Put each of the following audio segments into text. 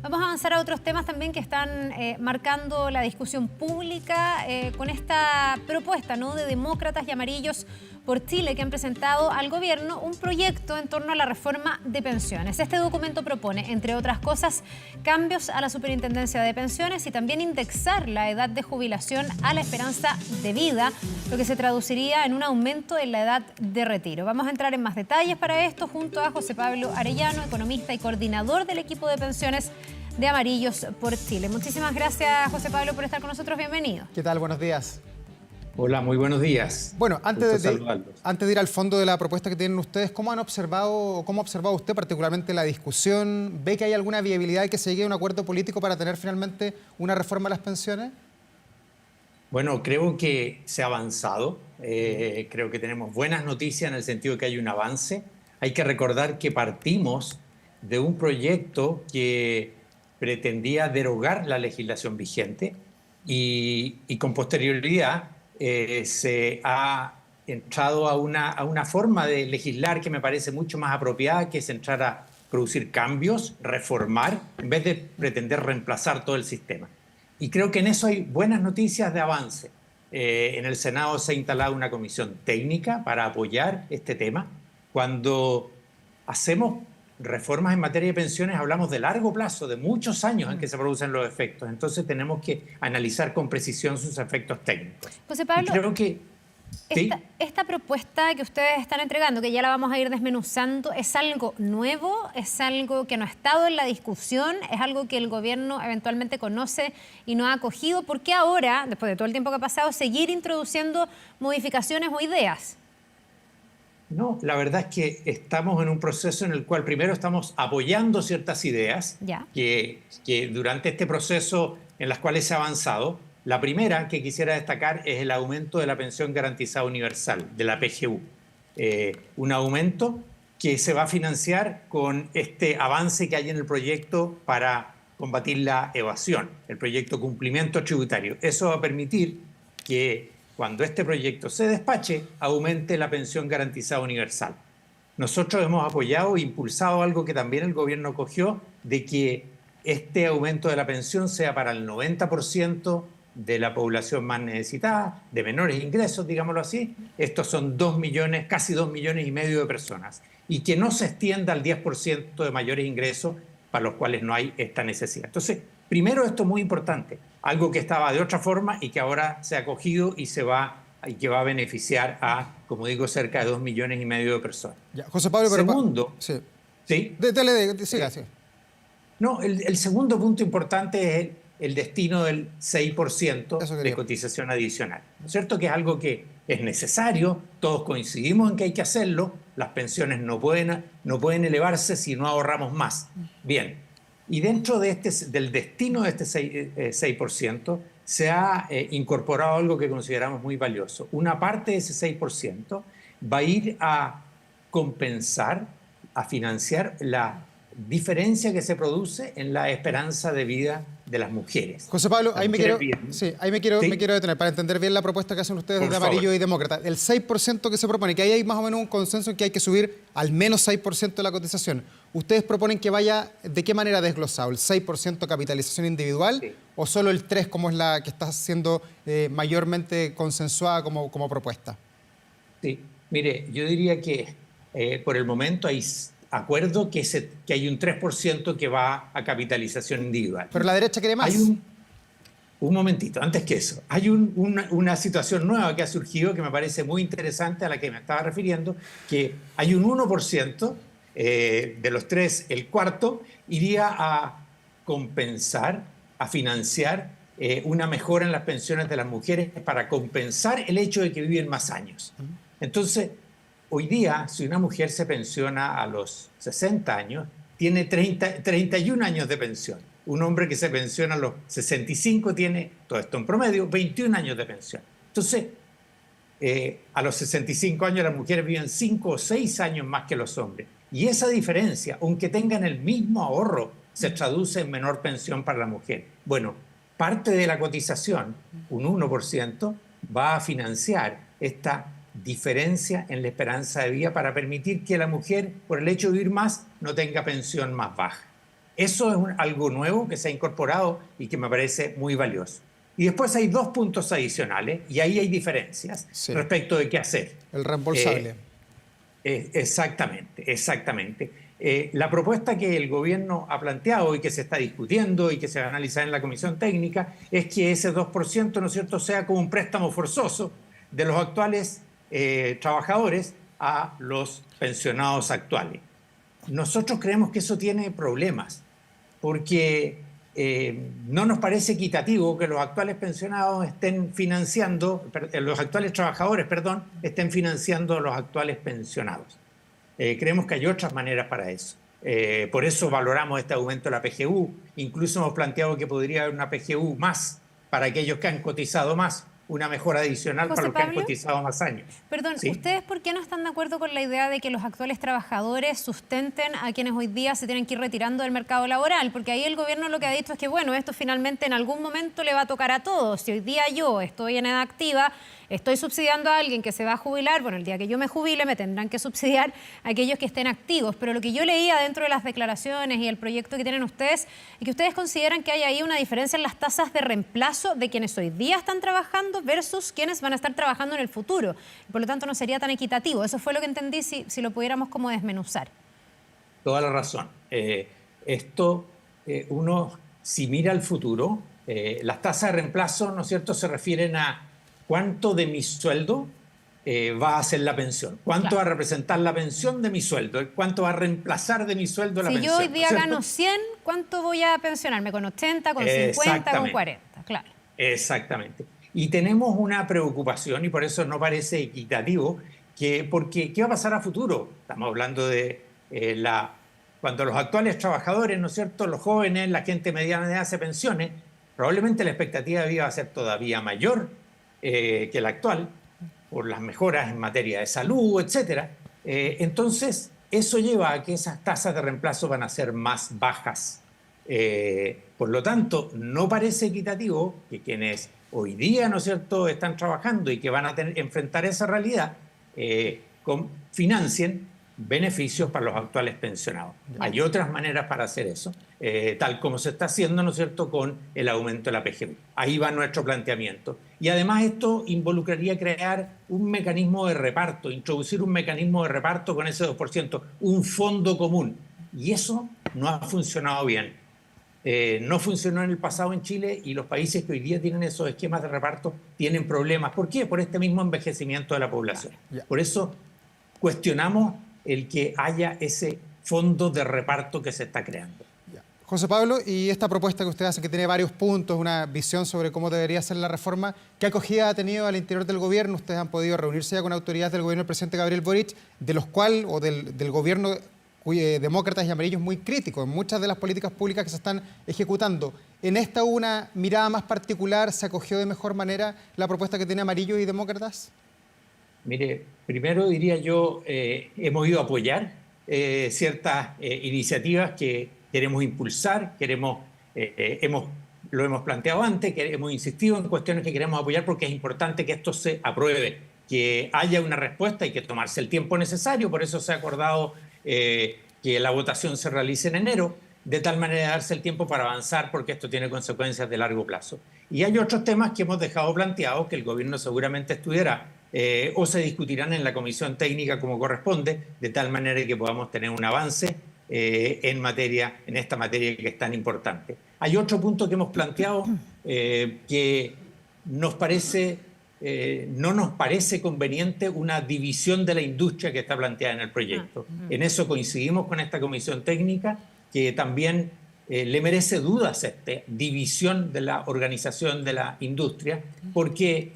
Vamos a avanzar a otros temas también que están marcando la discusión pública con esta propuesta, ¿no?, de Demócratas y Amarillos por Chile, que han presentado al gobierno un proyecto en torno a la reforma de pensiones. Este documento propone, entre otras cosas, cambios a la Superintendencia de Pensiones y también indexar la edad de jubilación a la esperanza de vida, lo que se traduciría en un aumento en la edad de retiro. Vamos a entrar en más detalles para esto junto a José Pablo Arellano, economista y coordinador del equipo de pensiones de Amarillos por Chile. Muchísimas gracias, José Pablo, por estar con nosotros. Bienvenido. ¿Qué tal? Buenos días. Hola, muy buenos días. Bueno, antes de ir al fondo de la propuesta que tienen ustedes, cómo ha observado usted particularmente la discusión? ¿Ve que hay alguna viabilidad de que se llegue a un acuerdo político para tener finalmente una reforma a las pensiones? Bueno, creo que se ha avanzado. Creo que tenemos buenas noticias en el sentido de que hay un avance. Hay que recordar que partimos de un proyecto que pretendía derogar la legislación vigente y con posterioridad se ha entrado a una forma de legislar que me parece mucho más apropiada, que es entrar a producir cambios, reformar, en vez de pretender reemplazar todo el sistema. Y creo que en eso hay buenas noticias de avance. En el Senado se ha instalado una comisión técnica para apoyar este tema. Cuando hacemos reformas en materia de pensiones hablamos de largo plazo, de muchos años en que se producen los efectos. Entonces tenemos que analizar con precisión sus efectos técnicos. José Pablo, creo que esta propuesta que ustedes están entregando, que ya la vamos a ir desmenuzando, ¿es algo nuevo? ¿Es algo que no ha estado en la discusión? ¿Es algo que el gobierno eventualmente conoce y no ha acogido? ¿Por qué ahora, después de todo el tiempo que ha pasado, seguir introduciendo modificaciones o ideas? No, la verdad es que estamos en un proceso en el cual primero estamos apoyando ciertas ideas que durante este proceso en las cuales se ha avanzado. La primera que quisiera destacar es el aumento de la pensión garantizada universal, de la PGU. Un aumento que se va a financiar con este avance que hay en el proyecto para combatir la evasión, el proyecto cumplimiento tributario. Eso va a permitir que cuando este proyecto se despache, aumente la pensión garantizada universal. Nosotros hemos apoyado e impulsado algo que también el gobierno acogió, de que este aumento de la pensión sea para el 90% de la población más necesitada, de menores ingresos, digámoslo así. Estos son 2 millones, casi 2,5 millones de personas. Y que no se extienda al 10% de mayores ingresos para los cuales no hay esta necesidad. Entonces, primero, esto es muy importante, algo que estaba de otra forma y que ahora se ha acogido y que va a beneficiar a, como digo, cerca de 2,5 millones de personas. Ya, José Pablo, segundo, sí. ¿Sí? Siga, sí. No, el segundo punto importante es el destino del 6% de cotización adicional. ¿No es cierto? Que es algo que es necesario, todos coincidimos en que hay que hacerlo, las pensiones no pueden elevarse si no ahorramos más. Bien. Y dentro de del destino de este 6%, se ha incorporado algo que consideramos muy valioso. Una parte de ese 6% va a ir a compensar, a financiar la diferencia que se produce en la esperanza de vida de las mujeres. José Pablo, ahí me quiero detener para entender bien la propuesta que hacen ustedes de Amarillo y Demócrata. El 6% que se propone, que ahí hay más o menos un consenso en que hay que subir al menos 6% de la cotización. ¿Ustedes proponen que vaya de qué manera desglosado? ¿El 6% capitalización individual o solo el 3% como es la que está siendo mayormente consensuada como propuesta? Sí, mire, yo diría que por el momento hay acuerdo que hay un 3% que va a capitalización individual. Pero la derecha quiere más. Un momentito, antes que eso, hay una situación nueva que ha surgido que me parece muy interesante, a la que me estaba refiriendo, que hay un 1% de los 3, el cuarto, iría a compensar, a financiar una mejora en las pensiones de las mujeres para compensar el hecho de que viven más años. Entonces, hoy día, si una mujer se pensiona a los 60 años, tiene 31 años de pensión. Un hombre que se pensiona a los 65 tiene, todo esto en promedio, 21 años de pensión. Entonces, a los 65 años las mujeres viven 5 o 6 años más que los hombres. Y esa diferencia, aunque tengan el mismo ahorro, se traduce en menor pensión para la mujer. Bueno, parte de la cotización, un 1%, va a financiar esta diferencia en la esperanza de vida para permitir que la mujer, por el hecho de vivir más, no tenga pensión más baja. Eso es algo nuevo que se ha incorporado y que me parece muy valioso. Y después hay 2 puntos adicionales, y ahí hay diferencias respecto de qué hacer. El reembolsable. Exactamente. La propuesta que el gobierno ha planteado y que se está discutiendo y que se va a analizar en la comisión técnica es que ese 2%, ¿no es cierto?, sea como un préstamo forzoso de los actuales trabajadores a los pensionados actuales. Nosotros creemos que eso tiene problemas, porque no nos parece equitativo que los actuales pensionados estén financiando, los actuales trabajadores, estén financiando a los actuales pensionados. Creemos que hay otras maneras para eso. Por eso valoramos este aumento de la PGU. Incluso hemos planteado que podría haber una PGU más para aquellos que han cotizado más, una mejora adicional para los que han cotizado más años. Perdón, ¿sí? ¿Ustedes por qué no están de acuerdo con la idea de que los actuales trabajadores sustenten a quienes hoy día se tienen que ir retirando del mercado laboral? Porque ahí el gobierno lo que ha dicho es que, bueno, esto finalmente en algún momento le va a tocar a todos. Si hoy día yo estoy en edad activa, estoy subsidiando a alguien que se va a jubilar, bueno, el día que yo me jubile me tendrán que subsidiar a aquellos que estén activos. Pero lo que yo leía dentro de las declaraciones y el proyecto que tienen ustedes es que ustedes consideran que hay ahí una diferencia en las tasas de reemplazo de quienes hoy día están trabajando versus quienes van a estar trabajando en el futuro. Por lo tanto, no sería tan equitativo. Eso fue lo que entendí, si lo pudiéramos como desmenuzar. Toda la razón. Uno, si mira al futuro, las tasas de reemplazo, ¿no es cierto?, se refieren a cuánto de mi sueldo va a ser la pensión, cuánto va a representar la pensión de mi sueldo, cuánto va a reemplazar de mi sueldo la pensión. Si yo hoy día gano 100, ¿cuánto voy a pensionarme? ¿Con 80, con 50, con 40? Claro. Exactamente. Y tenemos una preocupación, y por eso no parece equitativo, porque ¿qué va a pasar a futuro? Estamos hablando de cuando los actuales trabajadores, ¿no es cierto?, los jóvenes, la gente mediana de edad se pensione, probablemente la expectativa de vida va a ser todavía mayor que la actual, por las mejoras en materia de salud, etc. Entonces, eso lleva a que esas tasas de reemplazo van a ser más bajas. Por lo tanto, no parece equitativo que quienes hoy día, ¿no es cierto?, están trabajando y que van a enfrentar esa realidad, financien beneficios para los actuales pensionados. Hay otras maneras para hacer eso, tal como se está haciendo, ¿no es cierto?, con el aumento de la PGU. Ahí va nuestro planteamiento. Y además esto involucraría crear un mecanismo de reparto, introducir un mecanismo de reparto con ese 2%, un fondo común. Y eso no ha funcionado bien. No funcionó en el pasado en Chile, y los países que hoy día tienen esos esquemas de reparto tienen problemas. ¿Por qué? Por este mismo envejecimiento de la población. Por eso cuestionamos el que haya ese fondo de reparto que se está creando. José Pablo, y esta propuesta que usted hace, que tiene varios puntos, una visión sobre cómo debería ser la reforma, ¿qué acogida ha tenido al interior del gobierno? Ustedes han podido reunirse ya con autoridades del gobierno del presidente Gabriel Boric, de los cuales, o del gobierno demócratas y amarillos, muy críticos en muchas de las políticas públicas que se están ejecutando. ¿En esta una mirada más particular se acogió de mejor manera la propuesta que tiene amarillos y demócratas? Mire, primero diría yo, hemos ido a apoyar ciertas iniciativas que queremos impulsar, lo hemos planteado antes, que hemos insistido en cuestiones que queremos apoyar porque es importante que esto se apruebe, que haya una respuesta, hay que tomarse el tiempo necesario, por eso se ha acordado que la votación se realice en enero, de tal manera de darse el tiempo para avanzar, porque esto tiene consecuencias de largo plazo. Y hay otros temas que hemos dejado planteados que el gobierno seguramente estudiará o se discutirán en la comisión técnica como corresponde, de tal manera que podamos tener un avance en esta materia que es tan importante. Hay otro punto que hemos planteado que no nos parece conveniente una división de la industria que está planteada en el proyecto. En eso coincidimos con esta comisión técnica, que también le merece dudas esta división de la organización de la industria, porque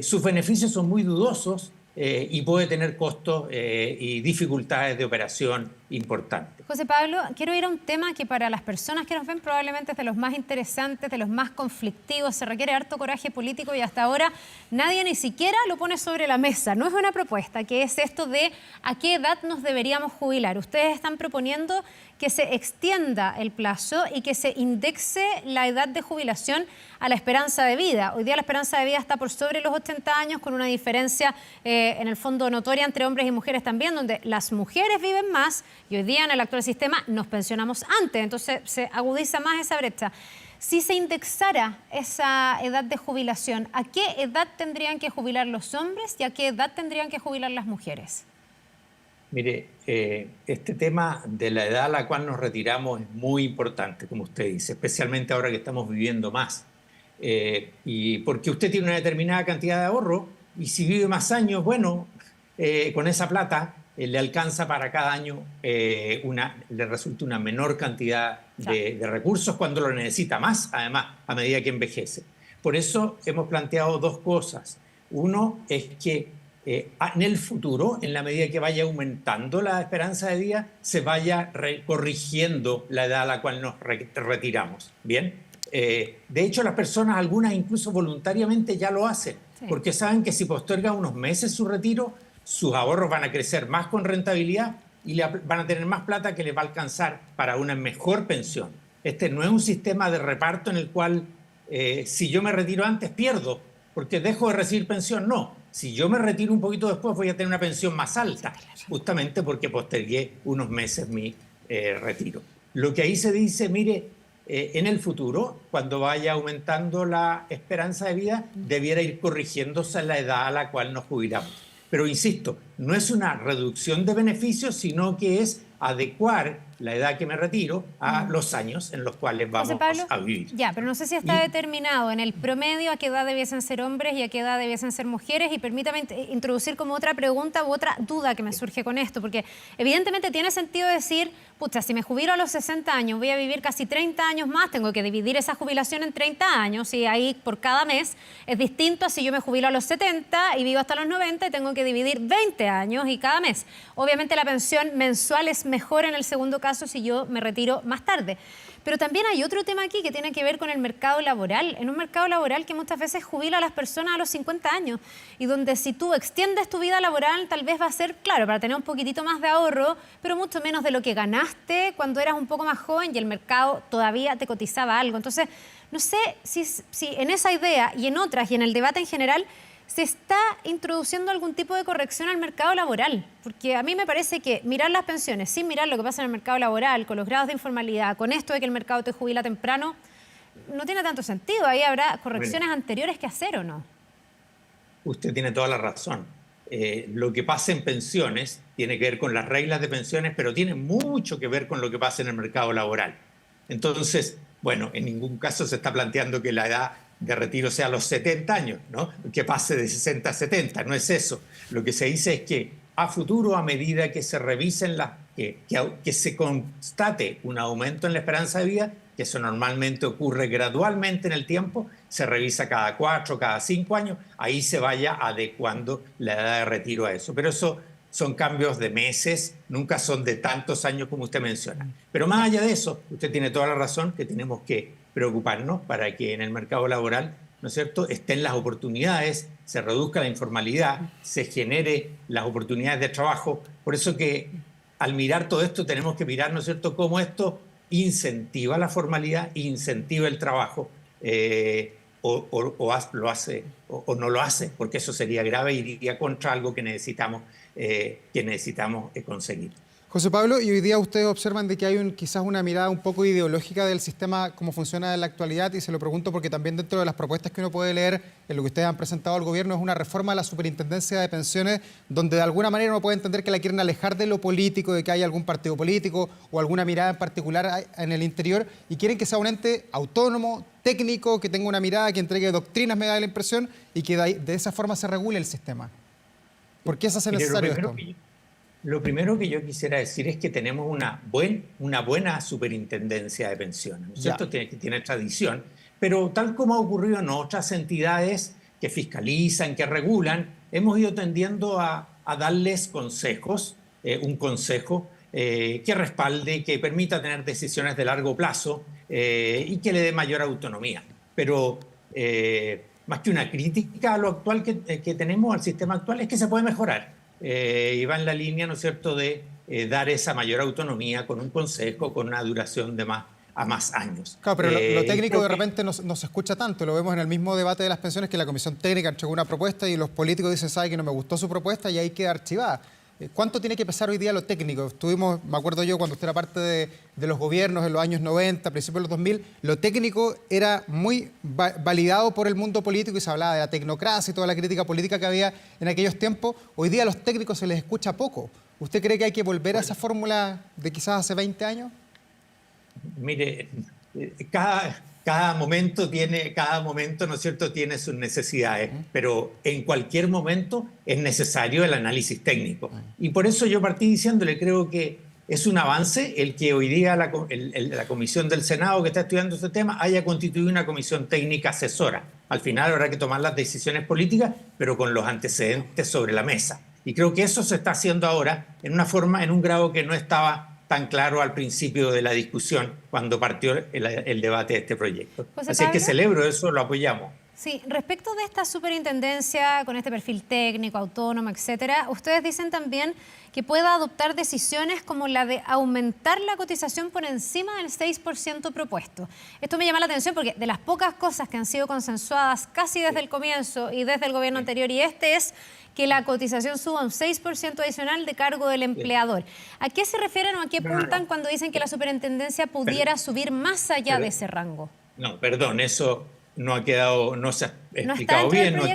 sus beneficios son muy dudosos y puede tener costos y dificultades de operación importantes. José Pablo, quiero ir a un tema que para las personas que nos ven probablemente es de los más interesantes, de los más conflictivos, se requiere harto coraje político y hasta ahora nadie ni siquiera lo pone sobre la mesa. No es una propuesta, que es esto de a qué edad nos deberíamos jubilar. Ustedes están proponiendo que se extienda el plazo y que se indexe la edad de jubilación a la esperanza de vida. Hoy día la esperanza de vida está por sobre los 80 años, con una diferencia en el fondo notoria entre hombres y mujeres también, donde las mujeres viven más Y hoy día en el actual sistema nos pensionamos antes, entonces se agudiza más esa brecha. Si se indexara esa edad de jubilación, ¿a qué edad tendrían que jubilar los hombres y a qué edad tendrían que jubilar las mujeres? Mire, este tema de la edad a la cual nos retiramos es muy importante, como usted dice, especialmente ahora que estamos viviendo más. Y porque usted tiene una determinada cantidad de ahorro y si vive más años, bueno, con esa plata le alcanza para cada año, le resulta una menor cantidad de recursos cuando lo necesita más, además, a medida que envejece. Por eso hemos planteado dos cosas. Uno es que en el futuro, en la medida que vaya aumentando la esperanza de vida, se vaya corrigiendo la edad a la cual nos retiramos. ¿Bien? De hecho, las personas, algunas incluso voluntariamente ya lo hacen, porque saben que si postergan unos meses su retiro, sus ahorros van a crecer más con rentabilidad y van a tener más plata que les va a alcanzar para una mejor pensión. Este no es un sistema de reparto en el cual si yo me retiro antes pierdo, porque dejo de recibir pensión. No, si yo me retiro un poquito después voy a tener una pensión más alta, justamente porque postergué unos meses mi retiro. Lo que ahí se dice, mire, en el futuro, cuando vaya aumentando la esperanza de vida, debiera ir corrigiéndose la edad a la cual nos jubilamos. Pero insisto, no es una reducción de beneficios, sino que es adecuar la edad que me retiro a los años en los cuales vamos a vivir. Ya, pero no sé si está determinado en el promedio a qué edad debiesen ser hombres y a qué edad debiesen ser mujeres. Y permítame introducir como otra pregunta u otra duda que me surge con esto, porque evidentemente tiene sentido decir, pucha, si me jubilo a los 60 años, voy a vivir casi 30 años más, tengo que dividir esa jubilación en 30 años y ahí por cada mes es distinto a si yo me jubilo a los 70 y vivo hasta los 90 y tengo que dividir 20 años y cada mes. Obviamente la pensión mensual es mejor en el segundo caso si yo me retiro más tarde. Pero también hay otro tema aquí que tiene que ver con el mercado laboral. En un mercado laboral que muchas veces jubila a las personas a los 50 años y donde si tú extiendes tu vida laboral tal vez va a ser, claro, para tener un poquitito más de ahorro, pero mucho menos de lo que ganaste cuando eras un poco más joven y el mercado todavía te cotizaba algo. Entonces, no sé si en esa idea y en otras y en el debate en general se está introduciendo algún tipo de corrección al mercado laboral, porque a mí me parece que mirar las pensiones sin mirar lo que pasa en el mercado laboral, con los grados de informalidad, con esto de que el mercado te jubila temprano, no tiene tanto sentido. Ahí habrá correcciones anteriores que hacer, ¿o no? Usted tiene toda la razón. Lo que pasa en pensiones tiene que ver con las reglas de pensiones, pero tiene mucho que ver con lo que pasa en el mercado laboral. Entonces, bueno, en ningún caso se está planteando que la edad de retiro sea a los 70 años, ¿no? Que pase de 60 a 70, no es eso. Lo que se dice es que a futuro, a medida que se revisen que se constate un aumento en la esperanza de vida, que eso normalmente ocurre gradualmente en el tiempo, se revisa cada 4, cada 5 años, ahí se vaya adecuando la edad de retiro a eso. Pero eso son cambios de meses, nunca son de tantos años como usted menciona. Pero más allá de eso, usted tiene toda la razón que tenemos que preocuparnos para que en el mercado laboral, ¿no es cierto?, estén las oportunidades, se reduzca la informalidad, se genere las oportunidades de trabajo. Por eso que al mirar todo esto tenemos que mirar, ¿no es cierto?, cómo esto incentiva la formalidad, incentiva el trabajo, lo hace o no lo hace, porque eso sería grave y iría contra algo que necesitamos conseguir. José Pablo, y hoy día ustedes observan de que hay quizás una mirada un poco ideológica del sistema, cómo funciona en la actualidad, y se lo pregunto porque también dentro de las propuestas que uno puede leer en lo que ustedes han presentado al gobierno es una reforma a la superintendencia de pensiones, donde de alguna manera uno puede entender que la quieren alejar de lo político, de que hay algún partido político o alguna mirada en particular en el interior, y quieren que sea un ente autónomo, técnico, que tenga una mirada, que entregue doctrinas, me da la impresión, y que de esa forma se regule el sistema. ¿Por qué se hace necesario esto? Lo primero que yo quisiera decir es que tenemos una buena superintendencia de pensiones, ¿no es cierto? Que tiene tradición, pero tal como ha ocurrido en otras entidades que fiscalizan, que regulan, hemos ido tendiendo a darles consejos, un consejo que respalde, que permita tener decisiones de largo plazo y que le dé mayor autonomía. Pero más que una crítica a lo actual que tenemos, al sistema actual, es que se puede mejorar. Y va en la línea, ¿no es cierto?, de dar esa mayor autonomía con un consejo, con una duración de más años. Claro, pero lo técnico de repente no se escucha tanto. Lo vemos en el mismo debate de las pensiones, que la Comisión Técnica entregó una propuesta y los políticos dicen, sabe que no me gustó su propuesta y ahí queda archivada. ¿Cuánto tiene que pesar hoy día lo técnico? Me acuerdo yo, cuando usted era parte de los gobiernos en los años 90, principios de los 2000, lo técnico era muy validado por el mundo político y se hablaba de la tecnocracia y toda la crítica política que había en aquellos tiempos. Hoy día a los técnicos se les escucha poco. ¿Usted cree que hay que volver a esa fórmula de quizás hace 20 años? Mire, cada momento, ¿no es cierto?, tiene sus necesidades, pero en cualquier momento es necesario el análisis técnico. Y por eso yo partí diciéndole, creo que es un avance el que hoy día la Comisión del Senado que está estudiando este tema haya constituido una comisión técnica asesora. Al final habrá que tomar las decisiones políticas, pero con los antecedentes sobre la mesa. Y creo que eso se está haciendo ahora en un grado que no estaba tan claro al principio de la discusión cuando partió el debate de este proyecto. Así es que celebro eso, lo apoyamos. Sí, respecto de esta superintendencia con este perfil técnico, autónomo, etcétera, ustedes dicen también que pueda adoptar decisiones como la de aumentar la cotización por encima del 6% propuesto. Esto me llama la atención porque de las pocas cosas que han sido consensuadas casi desde el comienzo y desde el gobierno anterior, y este es que la cotización suba un 6% adicional de cargo del empleador. ¿A qué se refieren o a qué apuntan cuando dicen que la superintendencia pudiera subir más allá de ese rango? No, perdón, eso no se ha explicado bien, no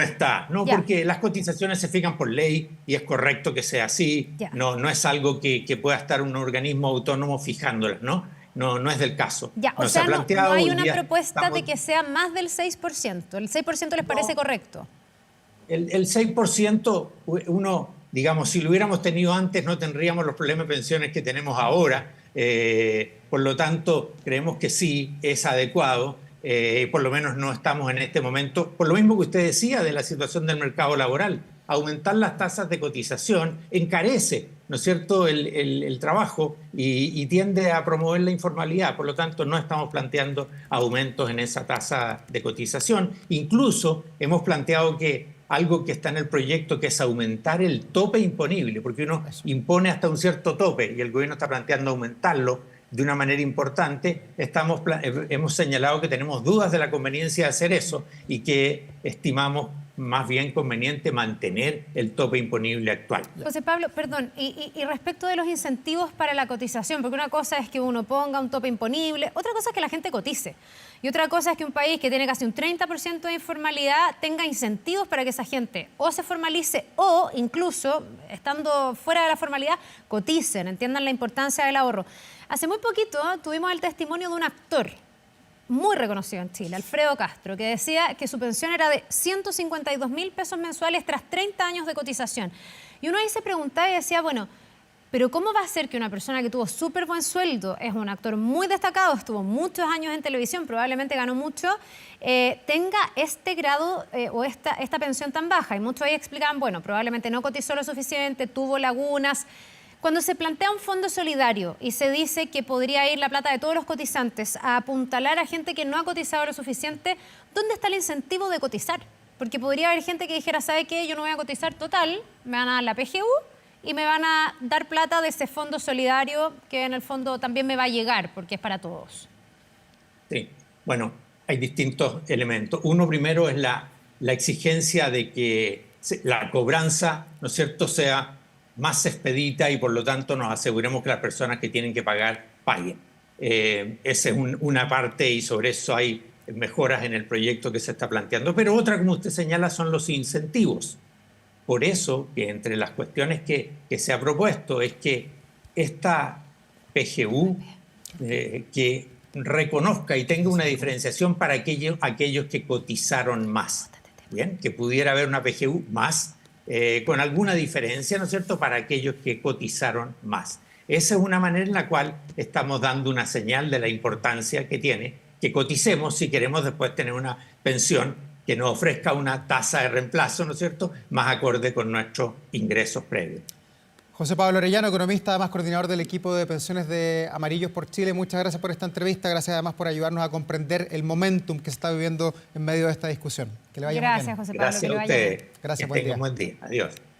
está. No, porque las cotizaciones se fijan por ley y es correcto que sea así. No es algo que pueda estar un organismo autónomo fijándolas, ¿no? No es del caso. O sea, no hay una propuesta de que sea más del 6%. ¿El 6% les parece correcto? El 6%, digamos, si lo hubiéramos tenido antes, no tendríamos los problemas de pensiones que tenemos ahora. Por lo tanto, creemos que sí es adecuado. Por lo menos no estamos en este momento, por lo mismo que usted decía de la situación del mercado laboral. Aumentar las tasas de cotización encarece, ¿no es cierto?, el trabajo y tiende a promover la informalidad. Por lo tanto, no estamos planteando aumentos en esa tasa de cotización. Incluso hemos planteado que algo que está en el proyecto, que es aumentar el tope imponible, porque uno impone hasta un cierto tope y el gobierno está planteando aumentarlo de una manera importante. Hemos señalado que tenemos dudas de la conveniencia de hacer eso y que estimamos más bien conveniente mantener el tope imponible actual. José Pablo, perdón, y respecto de los incentivos para la cotización, porque una cosa es que uno ponga un tope imponible, otra cosa es que la gente cotice. Y otra cosa es que un país que tiene casi un 30% de informalidad tenga incentivos para que esa gente o se formalice o incluso, estando fuera de la formalidad, coticen, entiendan la importancia del ahorro. Hace muy poquito tuvimos el testimonio de un actor muy reconocido en Chile, Alfredo Castro, que decía que su pensión era de 152.000 pesos mensuales tras 30 años de cotización. Y uno ahí se preguntaba y decía, bueno, pero ¿cómo va a ser que una persona que tuvo súper buen sueldo, es un actor muy destacado, estuvo muchos años en televisión, probablemente ganó mucho, tenga este grado o esta pensión tan baja? Y muchos ahí explicaban, bueno, probablemente no cotizó lo suficiente, tuvo lagunas. Cuando se plantea un fondo solidario y se dice que podría ir la plata de todos los cotizantes a apuntalar a gente que no ha cotizado lo suficiente, ¿dónde está el incentivo de cotizar? Porque podría haber gente que dijera, ¿sabe qué? Yo no voy a cotizar total, me van a dar la PGU y me van a dar plata de ese fondo solidario que en el fondo también me va a llegar porque es para todos. Sí, bueno, hay distintos elementos. Uno primero es la exigencia de que la cobranza, ¿no es cierto?, sea más expedita y por lo tanto nos aseguremos que las personas que tienen que pagar paguen. Esa es una parte y sobre eso hay mejoras en el proyecto que se está planteando. Pero otra, como usted señala, son los incentivos. Por eso que entre las cuestiones que se ha propuesto es que esta PGU que reconozca y tenga una diferenciación para aquellos que cotizaron más. Bien, que pudiera haber una PGU más con alguna diferencia, ¿no es cierto?, para aquellos que cotizaron más. Esa es una manera en la cual estamos dando una señal de la importancia que tiene que coticemos si queremos después tener una pensión que nos ofrezca una tasa de reemplazo, ¿no es cierto?, más acorde con nuestros ingresos previos. José Pablo Orellano, economista, además coordinador del equipo de pensiones de Amarillos por Chile. Muchas gracias por esta entrevista. Gracias además por ayudarnos a comprender el momentum que se está viviendo en medio de esta discusión. Que le vaya muy bien. Gracias, José Pablo. Gracias a ustedes. Gracias, buen día. Adiós.